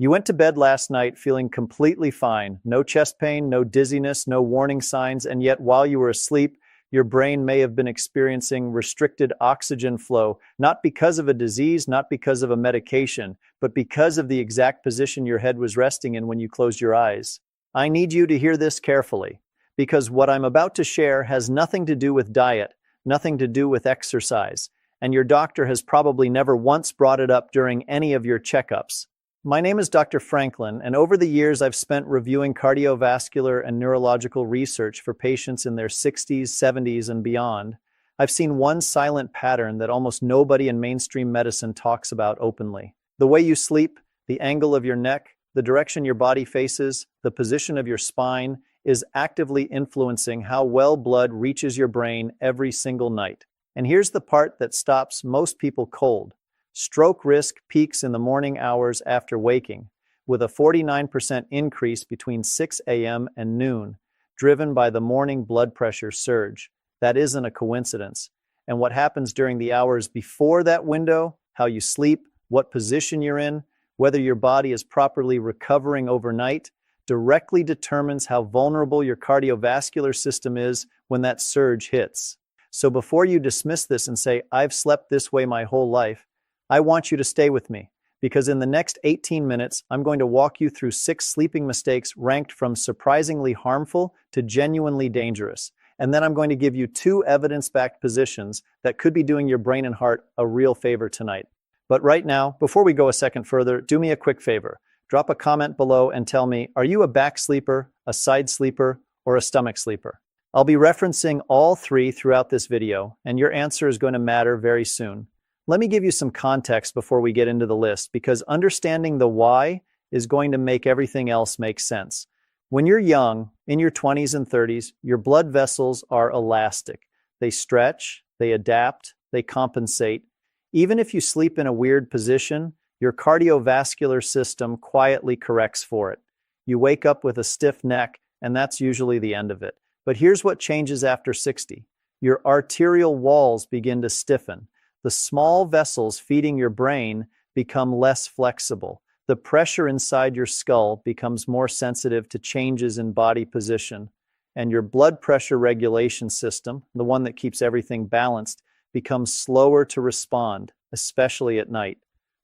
You went to bed last night feeling completely fine, no chest pain, no dizziness, no warning signs, and yet while you were asleep, your brain may have been experiencing restricted oxygen flow, not because of a disease, not because of a medication, but because of the exact position your head was resting in when you closed your eyes. I need you to hear this carefully, because what I'm about to share has nothing to do with diet, nothing to do with exercise, and your doctor has probably never once brought it up during any of your checkups. My name is Dr. Franklin, and over the years I've spent reviewing cardiovascular and neurological research for patients in their 60s, 70s, and beyond. I've seen one silent pattern that almost nobody in mainstream medicine talks about openly. The way you sleep, the angle of your neck, the direction your body faces, the position of your spine is actively influencing how well blood reaches your brain every single night. And here's the part that stops most people cold. Stroke risk peaks in the morning hours after waking, with a 49% increase between 6 a.m. and noon, driven by the morning blood pressure surge. That isn't a coincidence. And what happens during the hours before that window, how you sleep, what position you're in, whether your body is properly recovering overnight, directly determines how vulnerable your cardiovascular system is when that surge hits. So before you dismiss this and say, "I've slept this way my whole life," I want you to stay with me, because in the next 18 minutes, I'm going to walk you through 6 sleeping mistakes ranked from surprisingly harmful to genuinely dangerous. And then I'm going to give you 2 evidence-backed positions that could be doing your brain and heart a real favor tonight. But right now, before we go a second further, do me a quick favor. Drop a comment below and tell me, are you a back sleeper, a side sleeper, or a stomach sleeper? I'll be referencing all 3 throughout this video, and your answer is going to matter very soon. Let me give you some context before we get into the list, because understanding the why is going to make everything else make sense. When you're young, in your 20s and 30s, your blood vessels are elastic. They stretch, they adapt, they compensate. Even if you sleep in a weird position, your cardiovascular system quietly corrects for it. You wake up with a stiff neck, and that's usually the end of it. But here's what changes after 60. Your arterial walls begin to stiffen. The small vessels feeding your brain become less flexible. The pressure inside your skull becomes more sensitive to changes in body position. And your blood pressure regulation system, the one that keeps everything balanced, becomes slower to respond, especially at night.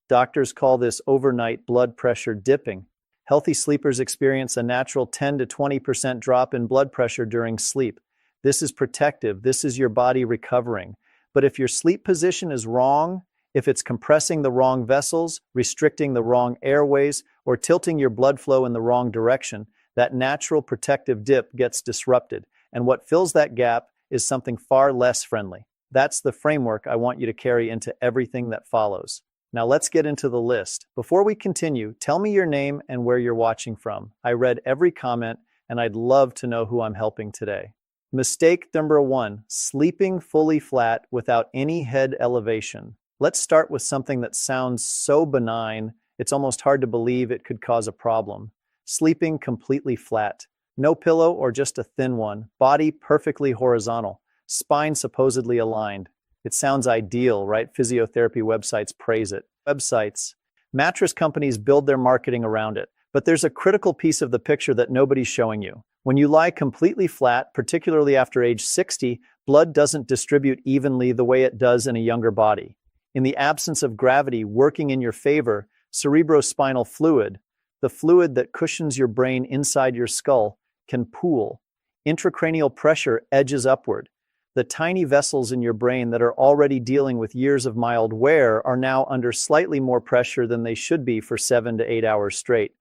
Doctors call this overnight blood pressure dipping. Healthy sleepers experience a natural 10 to 20% drop in blood pressure during sleep. This is protective. This is your body recovering. But if your sleep position is wrong, if it's compressing the wrong vessels, restricting the wrong airways, or tilting your blood flow in the wrong direction, that natural protective dip gets disrupted. And what fills that gap is something far less friendly. That's the framework I want you to carry into everything that follows. Now let's get into the list. Before we continue, tell me your name and where you're watching from. I read every comment, and I'd love to know who I'm helping today. Mistake number 1, sleeping fully flat without any head elevation. Let's start with something that sounds so benign, it's almost hard to believe it could cause a problem. Sleeping completely flat. No pillow or just a thin one. Body perfectly horizontal. Spine supposedly aligned. It sounds ideal, right? Physiotherapy websites praise it. Mattress companies build their marketing around it. But there's a critical piece of the picture that nobody's showing you. When you lie completely flat, particularly after age 60, blood doesn't distribute evenly the way it does in a younger body. In the absence of gravity working in your favor, cerebrospinal fluid, the fluid that cushions your brain inside your skull, can pool. Intracranial pressure edges upward. The tiny vessels in your brain that are already dealing with years of mild wear are now under slightly more pressure than they should be for 7 to 8 hours straight.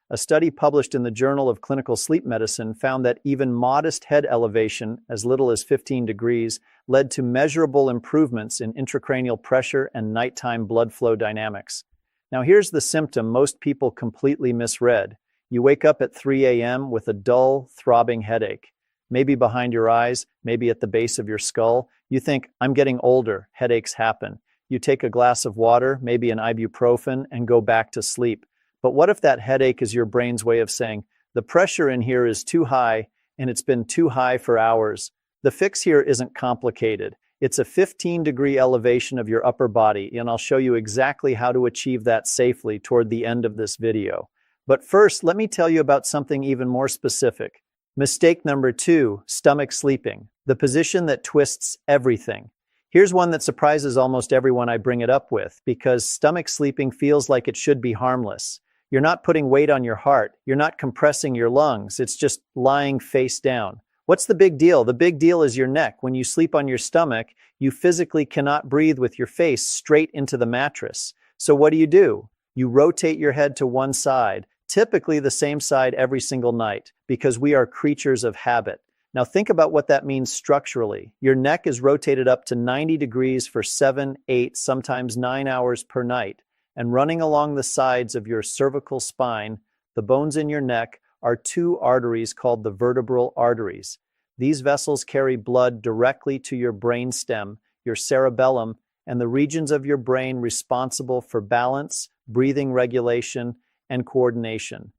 A study published in the Journal of Clinical Sleep Medicine found that even modest head elevation, as little as 15 degrees, led to measurable improvements in intracranial pressure and nighttime blood flow dynamics. Now here's the symptom most people completely misread. You wake up at 3 a.m. with a dull, throbbing headache. Maybe behind your eyes, maybe at the base of your skull. You think, I'm getting older, headaches happen. You take a glass of water, maybe an ibuprofen, and go back to sleep. But what if that headache is your brain's way of saying, the pressure in here is too high, and it's been too high for hours? The fix here isn't complicated. It's a 15-degree elevation of your upper body, and I'll show you exactly how to achieve that safely toward the end of this video. But first, let me tell you about something even more specific. Mistake number 2, stomach sleeping, the position that twists everything. Here's one that surprises almost everyone I bring it up with, because stomach sleeping feels like it should be harmless. You're not putting weight on your heart, you're not compressing your lungs, it's just lying face down. What's the big deal? The big deal is your neck. When you sleep on your stomach, you physically cannot breathe with your face straight into the mattress. So what do? You rotate your head to one side, typically the same side every single night, because we are creatures of habit. Now think about what that means structurally. Your neck is rotated up to 90 degrees for 7, 8, sometimes 9 hours per night. And running along the sides of your cervical spine, the bones in your neck, are 2 arteries called the vertebral arteries. These vessels carry blood directly to your brain stem, your cerebellum, and the regions of your brain responsible for balance, breathing regulation, and coordination.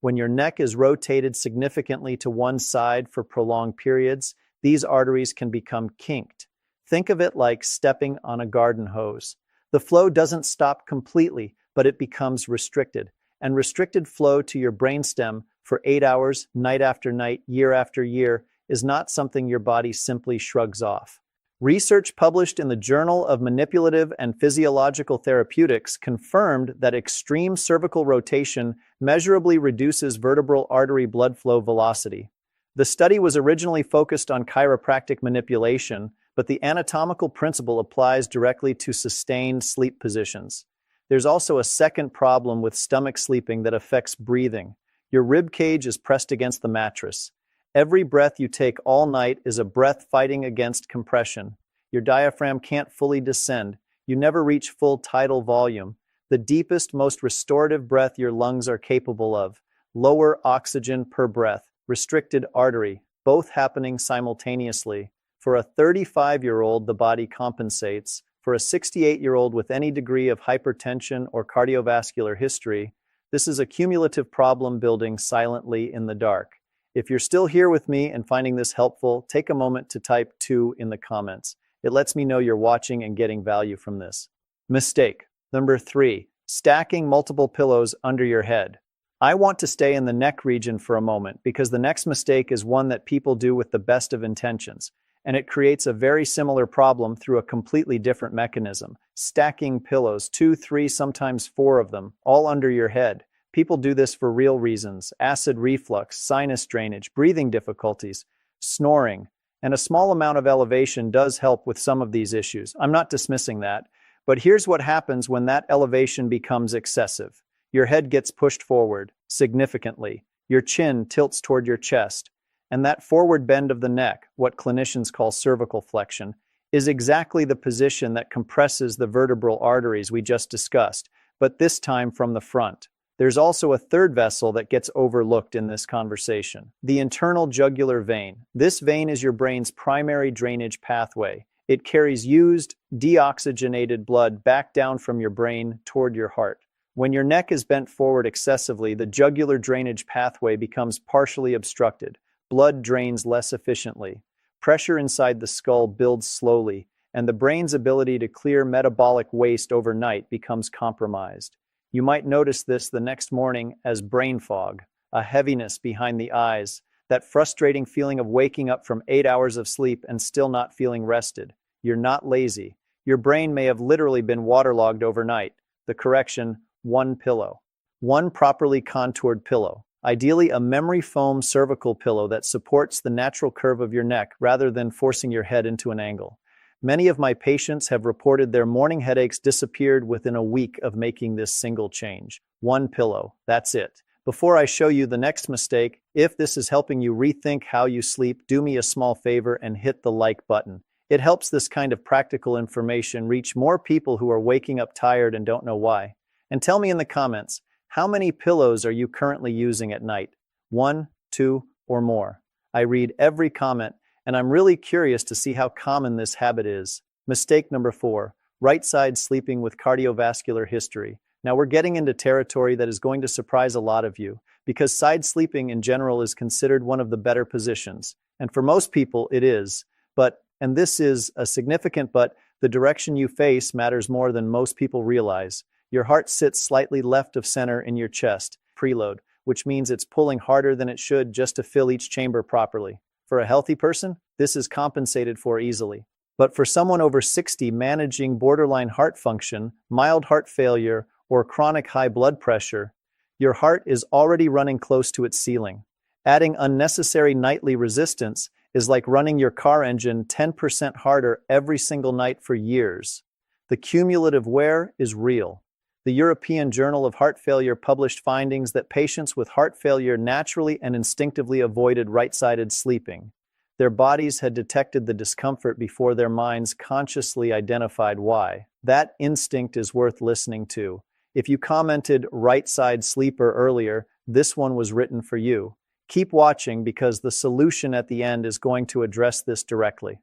When your neck is rotated significantly to one side for prolonged periods, these arteries can become kinked. Think of it like stepping on a garden hose. The flow doesn't stop completely, but it becomes restricted. And restricted flow to your brainstem for 8 hours, night after night, year after year, is not something your body simply shrugs off. Research published in the Journal of Manipulative and Physiological Therapeutics confirmed that extreme cervical rotation measurably reduces vertebral artery blood flow velocity. The study was originally focused on chiropractic manipulation, but the anatomical principle applies directly to sustained sleep positions. There's also a second problem with stomach sleeping that affects breathing. Your rib cage is pressed against the mattress. Every breath you take all night is a breath fighting against compression. Your diaphragm can't fully descend. You never reach full tidal volume. The deepest, most restorative breath your lungs are capable of. Lower oxygen per breath. Restricted artery. Both happening simultaneously. For a 35-year-old, the body compensates. For a 68-year-old with any degree of hypertension or cardiovascular history, this is a cumulative problem building silently in the dark. If you're still here with me and finding this helpful, take a moment to type 2 in the comments. It lets me know you're watching and getting value from this. Mistake number 3, stacking multiple pillows under your head. I want to stay in the neck region for a moment because the next mistake is one that people do with the best of intentions, and it creates a very similar problem through a completely different mechanism. Stacking pillows, 2, 3, sometimes 4 of them, all under your head. People do this for real reasons: acid reflux, sinus drainage, breathing difficulties, snoring, and a small amount of elevation does help with some of these issues. I'm not dismissing that, but here's what happens when that elevation becomes excessive. Your head gets pushed forward significantly. Your chin tilts toward your chest, and that forward bend of the neck, what clinicians call cervical flexion, is exactly the position that compresses the vertebral arteries we just discussed, but this time from the front. There's also a third vessel that gets overlooked in this conversation: the internal jugular vein. This vein is your brain's primary drainage pathway. It carries used, deoxygenated blood back down from your brain toward your heart. When your neck is bent forward excessively, the jugular drainage pathway becomes partially obstructed. Blood drains less efficiently. Pressure inside the skull builds slowly, and the brain's ability to clear metabolic waste overnight becomes compromised. You might notice this the next morning as brain fog, a heaviness behind the eyes, that frustrating feeling of waking up from 8 hours of sleep and still not feeling rested. You're not lazy. Your brain may have literally been waterlogged overnight. The correction: 1 pillow. 1 properly contoured pillow. Ideally a memory foam cervical pillow that supports the natural curve of your neck rather than forcing your head into an angle. Many of my patients have reported their morning headaches disappeared within a week of making this single change. 1 pillow, that's it. Before I show you the next mistake, if this is helping you rethink how you sleep, do me a small favor and hit the like button. It helps this kind of practical information reach more people who are waking up tired and don't know why. And tell me in the comments, how many pillows are you currently using at night? 1, 2, or more? I read every comment, and I'm really curious to see how common this habit is. Mistake number 4, right side sleeping with cardiovascular history. Now we're getting into territory that is going to surprise a lot of you, because side sleeping in general is considered one of the better positions. And for most people it is. But, and this is a significant but, the direction you face matters more than most people realize. Your heart sits slightly left of center in your chest, preload, which means it's pulling harder than it should just to fill each chamber properly. For a healthy person, this is compensated for easily. But for someone over 60 managing borderline heart function, mild heart failure, or chronic high blood pressure, your heart is already running close to its ceiling. Adding unnecessary nightly resistance is like running your car engine 10% harder every single night for years. The cumulative wear is real. The European Journal of Heart Failure published findings that patients with heart failure naturally and instinctively avoided right-sided sleeping. Their bodies had detected the discomfort before their minds consciously identified why. That instinct is worth listening to. If you commented right-side sleeper earlier, this one was written for you. Keep watching because the solution at the end is going to address this directly.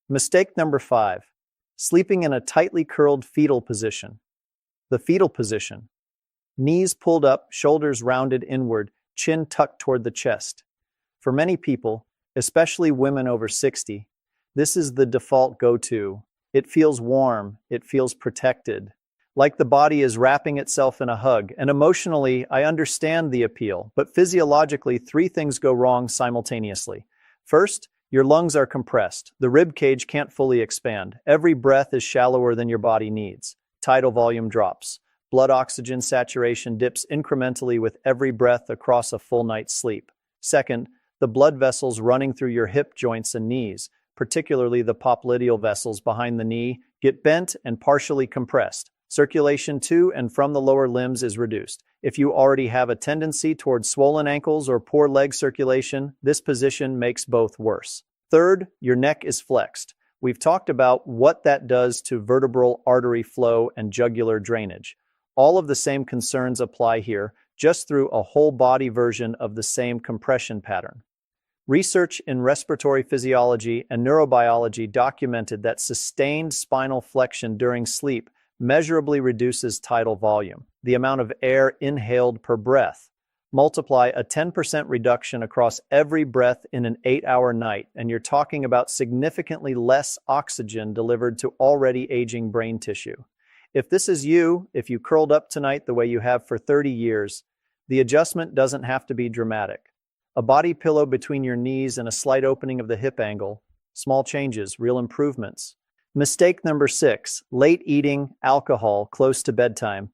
Mistake number 5. Sleeping in a tightly curled fetal position. The fetal position. Knees pulled up, shoulders rounded inward, chin tucked toward the chest. For many people, especially women over 60, this is the default go-to. It feels warm, it feels protected, like the body is wrapping itself in a hug. And emotionally, I understand the appeal, but physiologically, 3 things go wrong simultaneously. First, your lungs are compressed. The rib cage can't fully expand. Every breath is shallower than your body needs. Tidal volume drops. Blood oxygen saturation dips incrementally with every breath across a full night's sleep. Second, the blood vessels running through your hip joints and knees, particularly the popliteal vessels behind the knee, get bent and partially compressed. Circulation to and from the lower limbs is reduced. If you already have a tendency towards swollen ankles or poor leg circulation, this position makes both worse. Third, your neck is flexed. We've talked about what that does to vertebral artery flow and jugular drainage. All of the same concerns apply here, just through a whole body version of the same compression pattern. Research in respiratory physiology and neurobiology documented that sustained spinal flexion during sleep measurably reduces tidal volume, the amount of air inhaled per breath. Multiply a 10% reduction across every breath in an 8-hour night, and you're talking about significantly less oxygen delivered to already aging brain tissue. If this is you, if you curled up tonight the way you have for 30 years, the adjustment doesn't have to be dramatic. A body pillow between your knees and a slight opening of the hip angle. Small changes, real improvements. Mistake number 6, late eating, alcohol, close to bedtime.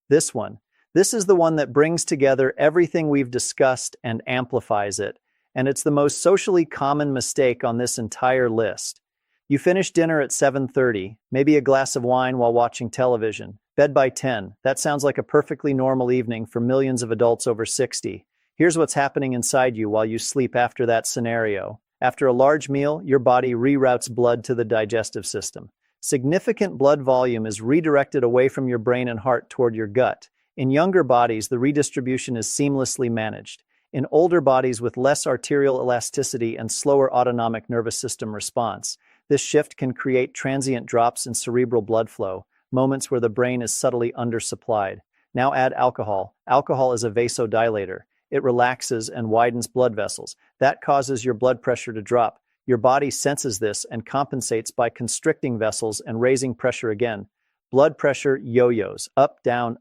This is the one that brings together everything we've discussed and amplifies it, and it's the most socially common mistake on this entire list. You finish dinner at 7:30, maybe a glass of wine while watching television, bed by 10. That sounds like a perfectly normal evening for millions of adults over 60. Here's what's happening inside you while you sleep after that scenario. After a large meal, your body reroutes blood to the digestive system. Significant blood volume is redirected away from your brain and heart toward your gut. In younger bodies, the redistribution is seamlessly managed. In older bodies with less arterial elasticity and slower autonomic nervous system response, this shift can create transient drops in cerebral blood flow, moments where the brain is subtly undersupplied. Now add alcohol. Alcohol is a vasodilator. It relaxes and widens blood vessels. That causes your blood pressure to drop. Your body senses this and compensates by constricting vessels and raising pressure again. Blood pressure yo-yos, up, down,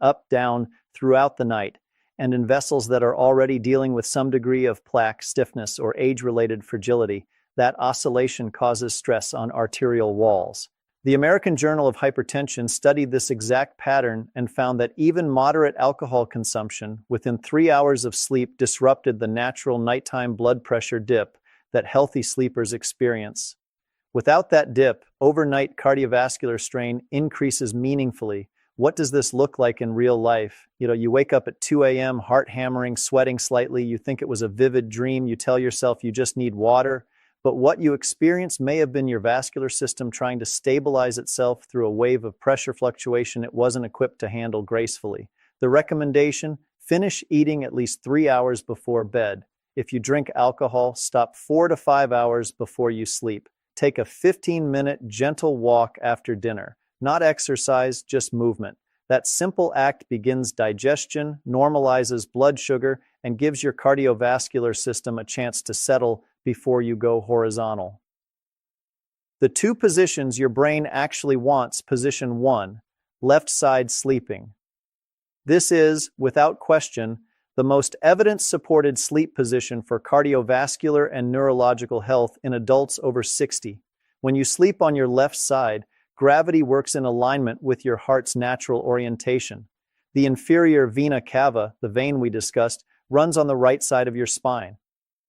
throughout the night, and in vessels that are already dealing with some degree of plaque, stiffness, or age-related fragility, that oscillation causes stress on arterial walls. The American Journal of Hypertension studied this exact pattern and found that even moderate alcohol consumption within 3 hours of sleep disrupted the natural nighttime blood pressure dip that healthy sleepers experience. Without that dip, overnight cardiovascular strain increases meaningfully. What does this look like in real life? You wake up at 2 a.m., heart hammering, sweating slightly. You think it was a vivid dream. You tell yourself you just need water. But what you experience may have been your vascular system trying to stabilize itself through a wave of pressure fluctuation it wasn't equipped to handle gracefully. The recommendation: finish eating at least 3 hours before bed. If you drink alcohol, stop 4 to 5 hours before you sleep. Take a 15-minute gentle walk after dinner. Not exercise, just movement. That simple act begins digestion, normalizes blood sugar, and gives your cardiovascular system a chance to settle before you go horizontal. The 2 positions your brain actually wants. Position 1, left side sleeping. This is, without question, the most evidence-supported sleep position for cardiovascular and neurological health in adults over 60. When you sleep on your left side, gravity works in alignment with your heart's natural orientation. The inferior vena cava, the vein we discussed, runs on the right side of your spine.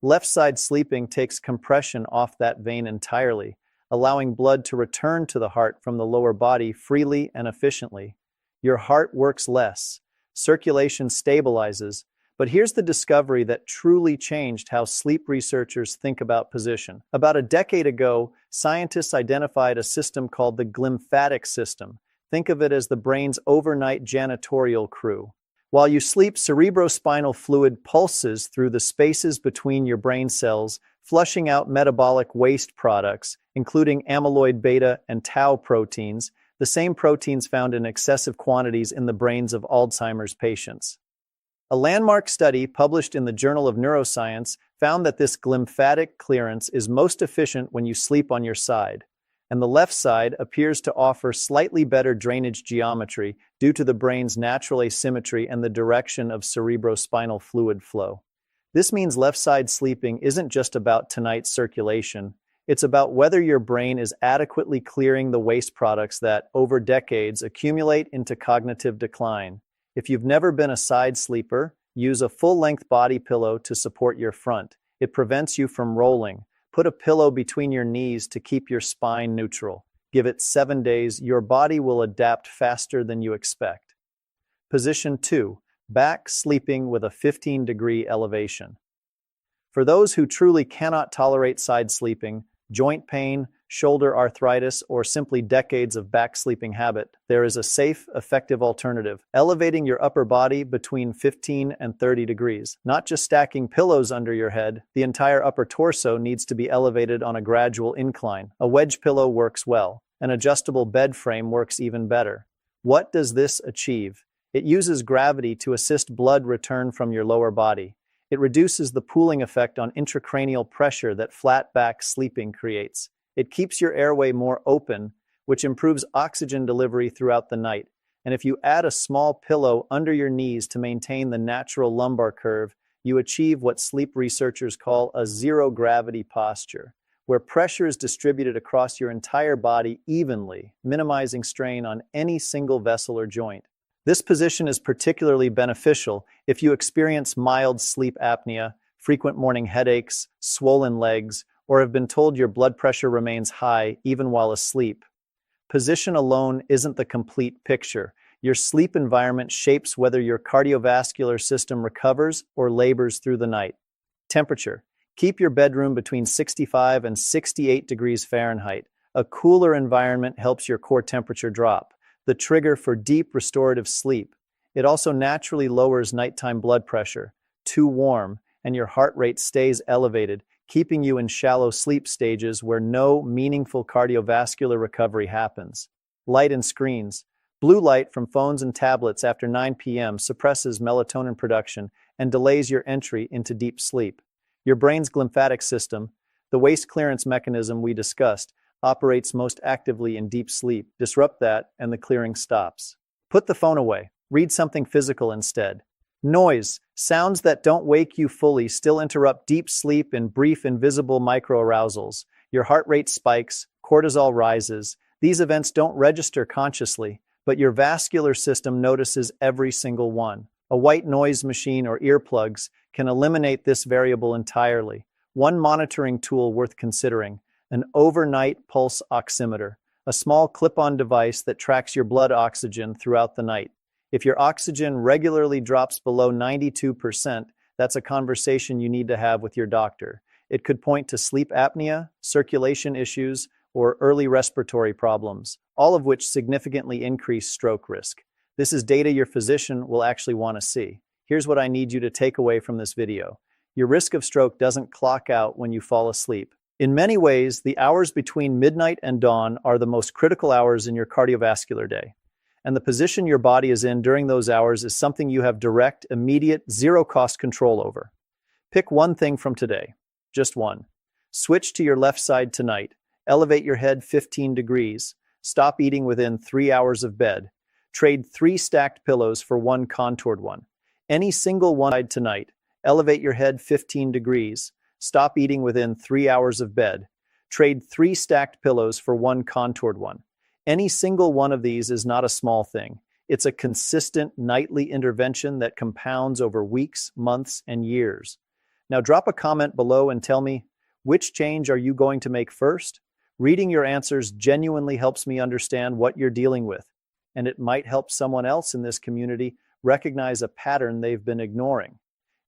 Left side sleeping takes compression off that vein entirely, allowing blood to return to the heart from the lower body freely and efficiently. Your heart works less, circulation stabilizes, but here's the discovery that truly changed how sleep researchers think about position. About a decade ago, scientists identified a system called the glymphatic system. Think of it as the brain's overnight janitorial crew. While you sleep, cerebrospinal fluid pulses through the spaces between your brain cells, flushing out metabolic waste products, including amyloid beta and tau proteins, the same proteins found in excessive quantities in the brains of Alzheimer's patients. A landmark study published in the Journal of Neuroscience found that this glymphatic clearance is most efficient when you sleep on your side, and the left side appears to offer slightly better drainage geometry due to the brain's natural asymmetry and the direction of cerebrospinal fluid flow. This means left side sleeping isn't just about tonight's circulation, it's about whether your brain is adequately clearing the waste products that, over decades, accumulate into cognitive decline. If you've never been a side sleeper, use a full-length body pillow to support your front. It prevents you from rolling. Put a pillow between your knees to keep your spine neutral. Give it 7 days, your body will adapt faster than you expect. Position 2. Back sleeping with a 15-degree elevation. For those who truly cannot tolerate side sleeping, joint pain, shoulder arthritis, or simply decades of back sleeping habit, there is a safe, effective alternative. Elevating your upper body between 15 and 30 degrees. Not just stacking pillows under your head, the entire upper torso needs to be elevated on a gradual incline. A wedge pillow works well. An adjustable bed frame works even better. What does this achieve? It uses gravity to assist blood return from your lower body. It reduces the pooling effect on intracranial pressure that flat back sleeping creates. It keeps your airway more open, which improves oxygen delivery throughout the night. And if you add a small pillow under your knees to maintain the natural lumbar curve, you achieve what sleep researchers call a zero-gravity posture, where pressure is distributed across your entire body evenly, minimizing strain on any single vessel or joint. This position is particularly beneficial if you experience mild sleep apnea, frequent morning headaches, swollen legs, or have been told your blood pressure remains high even while asleep. Position alone isn't the complete picture. Your sleep environment shapes whether your cardiovascular system recovers or labors through the night. Temperature. Keep your bedroom between 65 and 68 degrees Fahrenheit. A cooler environment helps your core temperature drop, the trigger for deep restorative sleep. It also naturally lowers nighttime blood pressure. Too warm, and your heart rate stays elevated, keeping you in shallow sleep stages where no meaningful cardiovascular recovery happens. Light and screens. Blue light from phones and tablets after 9 p.m. suppresses melatonin production and delays your entry into deep sleep. Your brain's glymphatic system, the waste clearance mechanism we discussed, operates most actively in deep sleep. Disrupt that, and the clearing stops. Put the phone away. Read something physical instead. Noise. Sounds that don't wake you fully still interrupt deep sleep in brief, invisible microarousals. Your heart rate spikes, cortisol rises. These events don't register consciously, but your vascular system notices every single one. A white noise machine or earplugs can eliminate this variable entirely. One monitoring tool worth considering: an overnight pulse oximeter, a small clip-on device that tracks your blood oxygen throughout the night. If your oxygen regularly drops below 92%, that's a conversation you need to have with your doctor. It could point to sleep apnea, circulation issues, or early respiratory problems, all of which significantly increase stroke risk. This is data your physician will actually want to see. Here's what I need you to take away from this video. Your risk of stroke doesn't clock out when you fall asleep. In many ways, the hours between midnight and dawn are the most critical hours in your cardiovascular day. And the position your body is in during those hours is something you have direct, immediate, zero-cost control over. Pick one thing from today. Just one. Switch to your left side tonight. Elevate your head 15 degrees. Stop eating within 3 hours of bed. Trade 3 stacked pillows for 1 contoured one. Any single one tonight. Elevate your head 15 degrees. Stop eating within 3 hours of bed. Trade 3 stacked pillows for 1 contoured one. Any single one of these is not a small thing. It's a consistent nightly intervention that compounds over weeks, months, and years. Now drop a comment below and tell me, which change are you going to make first? Reading your answers genuinely helps me understand what you're dealing with, and it might help someone else in this community recognize a pattern they've been ignoring.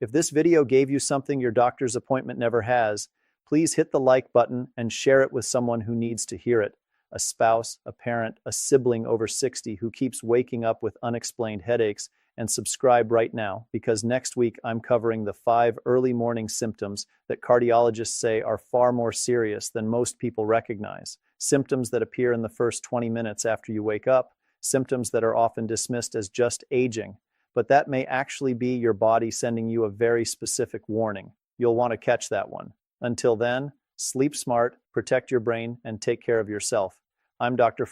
If this video gave you something your doctor's appointment never has, please hit the like button and share it with someone who needs to hear it. A spouse, a parent, a sibling over 60 who keeps waking up with unexplained headaches, and subscribe right now because next week I'm covering the 5 early morning symptoms that cardiologists say are far more serious than most people recognize. Symptoms that appear in the first 20 minutes after you wake up, symptoms that are often dismissed as just aging, but that may actually be your body sending you a very specific warning. You'll want to catch that one. Until then, sleep smart, protect your brain, and take care of yourself. I'm Dr.